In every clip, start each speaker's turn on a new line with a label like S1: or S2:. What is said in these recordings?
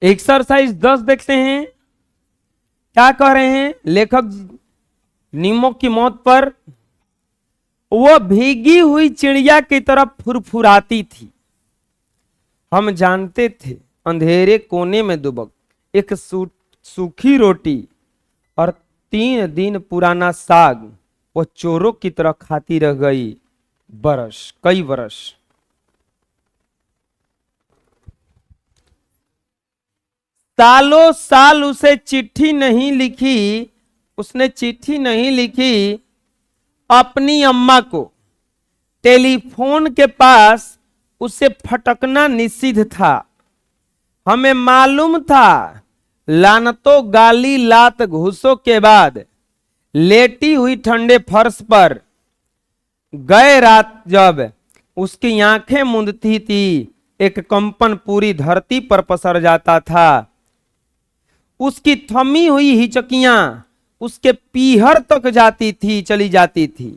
S1: Exercise 10 देखते हैं। क्या कह रहे हैं लेखक नीमो की मौत पर? वो भीगी हुई चिड़िया की तरफ फुरफुराती थी। हम जानते थे अंधेरे कोने में दुबक एक सूखी रोटी और 3 दिन पुराना साग वो चोरों की तरह खाती रह गई कई बरस। सालों साल उसे चिट्ठी नहीं लिखी, उसने चिट्ठी नहीं लिखी अपनी अम्मा को। टेलीफोन के पास उसे फटकना निषिद्ध था। हमें मालूम था लानतों गाली लात घूसों के बाद लेटी हुई ठंडे फर्श पर गए रात जब उसकी आंखें मूंदती थी एक कंपन पूरी धरती पर पसर जाता था। उसकी थमी हुई हिचकियां उसके पीहर तक चली जाती थी।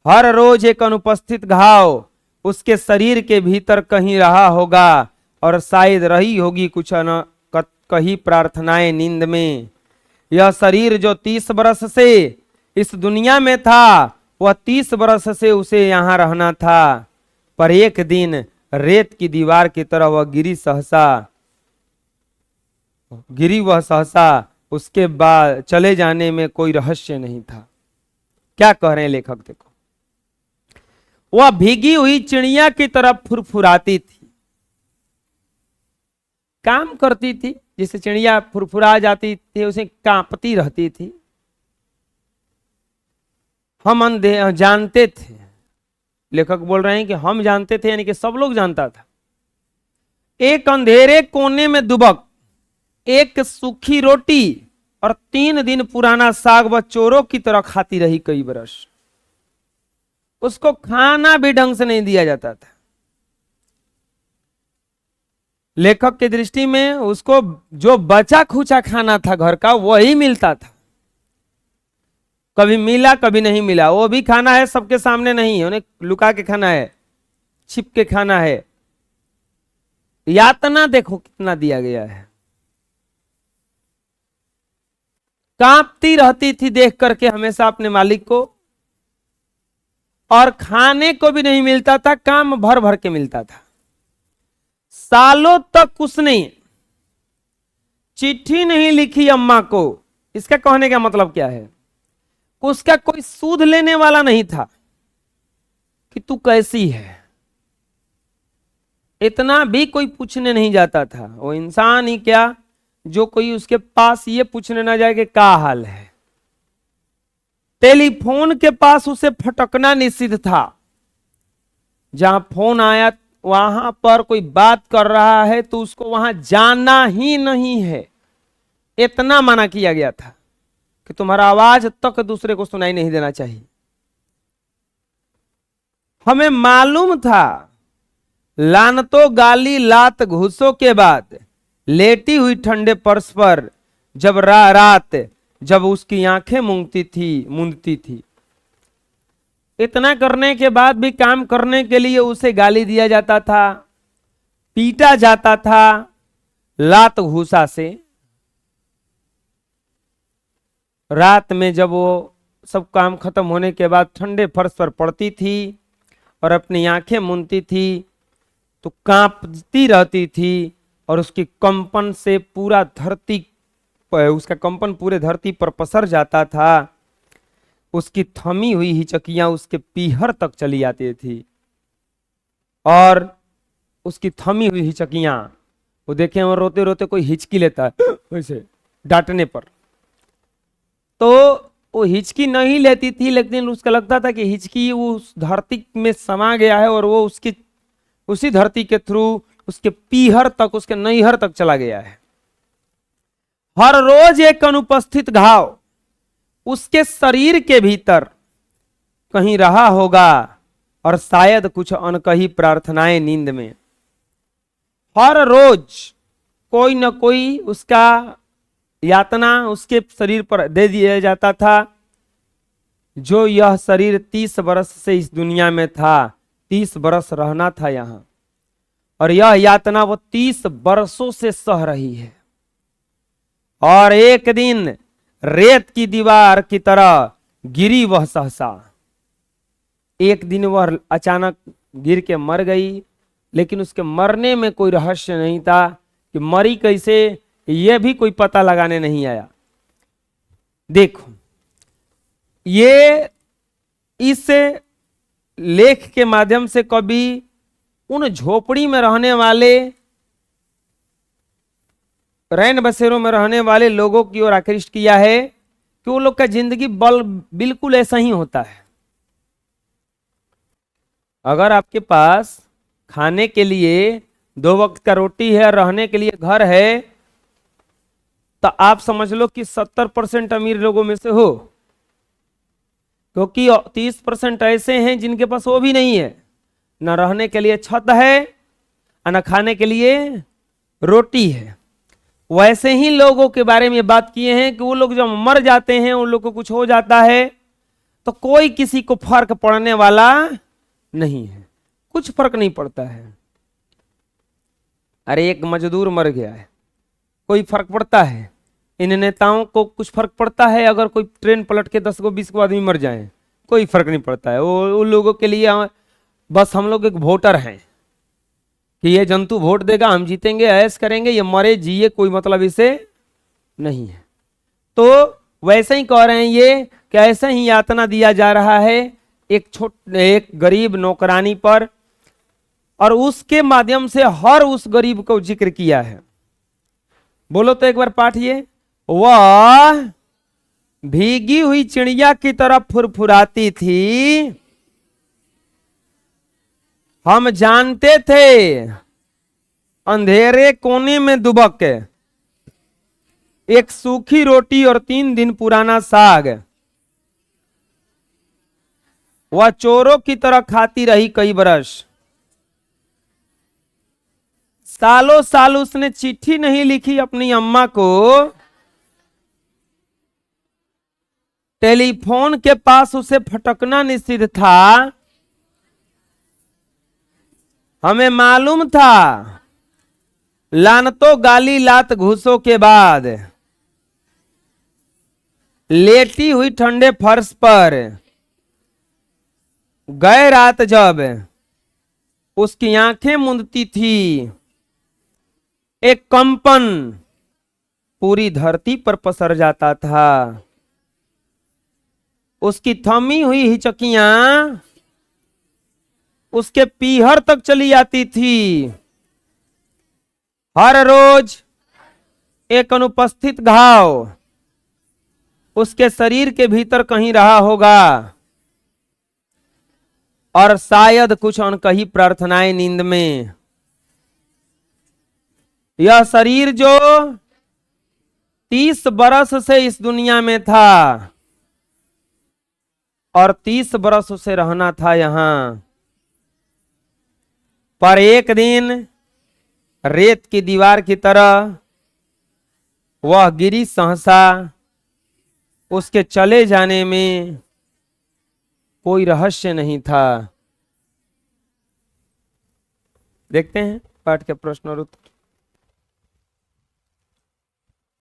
S1: हर रोज एक अनुपस्थित घाव उसके शरीर के भीतर कहीं रहा होगा और शायद रही होगी कुछ कही प्रार्थनाएं नींद में। यह शरीर जो 30 बरस से इस दुनिया में था वह 30 बरस से उसे यहां रहना था। पर एक दिन रेत की दीवार की तरह वह गिरी वह सहसा। उसके बाद चले जाने में कोई रहस्य नहीं था। क्या कह रहे हैं लेखक देखो, वह भीगी हुई चिड़िया की तरफ फुरफुराती थी। काम करती थी जिससे चिड़िया फुरफुरा जाती थी, उसे कांपती रहती थी। हम जानते थे, लेखक बोल रहे हैं कि हम जानते थे यानी कि सब लोग जानता था। एक अंधेरे कोने में दुबक एक सूखी रोटी और 3 दिन पुराना साग वह चोरों की तरह खाती रही कई बरस। उसको खाना भी ढंग से नहीं दिया जाता था। लेखक की दृष्टि में उसको जो बचा खुचा खाना था घर का वही मिलता था। कभी मिला कभी नहीं मिला, वो भी खाना है सबके सामने नहीं है, उन्हें लुका के खाना है, छिप के खाना है। यातना देखो कितना दिया गया है। कांपती रहती थी देख करके हमेशा अपने मालिक को, और खाने को भी नहीं मिलता था, काम भर भर के मिलता था। सालों तक उसने चिट्ठी नहीं लिखी अम्मा को। इसका कहने का मतलब क्या है, उसका कोई सूद लेने वाला नहीं था कि तू कैसी है। इतना भी कोई पूछने नहीं जाता था। वो इंसान ही क्या जो कोई उसके पास ये पूछने ना जाए कि क्या हाल है। टेलीफोन के पास उसे फटकना निषिद्ध था। जहां फोन आया वहां पर कोई बात कर रहा है तो उसको वहां जाना ही नहीं है। इतना मना किया गया था कि तुम्हारा आवाज तक दूसरे को सुनाई नहीं देना चाहिए। हमें मालूम था लानतों गाली लात घूसों के बाद लेटी हुई ठंडे फर्श पर जब रात जब उसकी आंखें मूंदती थी। इतना करने के बाद भी काम करने के लिए उसे गाली दिया जाता था, पीटा जाता था लात घूसा से। रात में जब वो सब काम खत्म होने के बाद ठंडे फर्श पर पड़ती थी और अपनी आंखें मूंदती थी तो कांपती रहती थी और उसकी कंपन से उसका कंपन पूरे धरती पर पसर जाता था। उसकी थमी हुई हिचकियां उसके पीहर तक चली आती थी और उसकी थमी हुई हिचकियां, वो देखे और रोते रोते कोई हिचकी लेता है वैसे डांटने पर, तो वो हिचकी नहीं लेती थी, लेकिन उसका लगता था कि हिचकी उस धरती में समा गया है और वो उसी धरती के थ्रू उसके पीहर तक, उसके नैहर तक चला गया है। हर रोज एक अनुपस्थित घाव उसके शरीर के भीतर कहीं रहा होगा और शायद कुछ अनकही प्रार्थनाएं नींद में। हर रोज कोई न कोई उसका यातना उसके शरीर पर दे दिया जाता था। जो यह शरीर 30 बरस से इस दुनिया में था, 30 बरस रहना था यहां। और यह यातना वो 30 वर्षों से सह रही है। और एक दिन रेत की दीवार की तरह गिरी वह सहसा। एक दिन वह अचानक गिर के मर गई, लेकिन उसके मरने में कोई रहस्य नहीं था कि मरी कैसे, यह भी कोई पता लगाने नहीं आया। देखो, ये इस लेख के माध्यम से कवि उन झोपड़ी में रहने वाले, रैन बसेरों में रहने वाले लोगों की ओर आकृष्ट किया है कि वो लोग का जिंदगी बिल्कुल ऐसा ही होता है। अगर आपके पास खाने के लिए 2 वक्त का रोटी है, रहने के लिए घर है, तो आप समझ लो कि 70% अमीर लोगों में से हो, क्योंकि 30% ऐसे हैं जिनके पास वो भी नहीं है, न रहने के लिए छत है और न खाने के लिए रोटी है। वैसे ही लोगों के बारे में बात किए हैं कि वो लोग जब मर जाते हैं, उन लोगों को कुछ हो जाता है तो कोई किसी को फर्क पड़ने वाला नहीं है, कुछ फर्क नहीं पड़ता है। अरे एक मजदूर मर गया है, कोई फर्क पड़ता है? इन नेताओं को कुछ फर्क पड़ता है? अगर कोई ट्रेन पलट के 10 को 20 को आदमी मर जाए, कोई फर्क नहीं पड़ता है। वो उन लोगों के लिए बस हम लोग एक वोटर हैं कि ये जंतु वोट देगा, हम जीतेंगे, ऐश करेंगे, ये मरे जिए, कोई मतलब इसे नहीं है। तो वैसे ही कह रहे हैं ये कि ऐसा ही यातना दिया जा रहा है एक गरीब नौकरानी पर, और उसके माध्यम से हर उस गरीब को जिक्र किया है। बोलो तो एक बार पाठ ये, वह भीगी हुई चिड़िया की तरह फुरफुराती थी, हम जानते थे अंधेरे कोने में दुबक एक सूखी रोटी और 3 दिन पुराना साग वह चोरों की तरह खाती रही कई बरस। सालों साल उसने चिट्ठी नहीं लिखी अपनी अम्मा को, टेलीफोन के पास उसे फटकना निषिद्ध था। हमें मालूम था लानतों गाली लात घूसों के बाद लेटी हुई ठंडे फर्श पर गए रात जब उसकी आंखें मूंदती थी, एक कंपन पूरी धरती पर पसर जाता था। उसकी थमी हुई हिचकियां उसके पीहर तक चली आती थी। हर रोज एक अनुपस्थित घाव उसके शरीर के भीतर कहीं रहा होगा, और शायद कुछ अनकही प्रार्थनाएं नींद में। यह शरीर जो 30 बरस से इस दुनिया में था और 30 बरस उसे रहना था यहां, पर एक दिन रेत की दीवार की तरह वह गिरी सहसा। उसके चले जाने में कोई रहस्य नहीं था। देखते हैं पाठ के प्रश्न और उत्तर।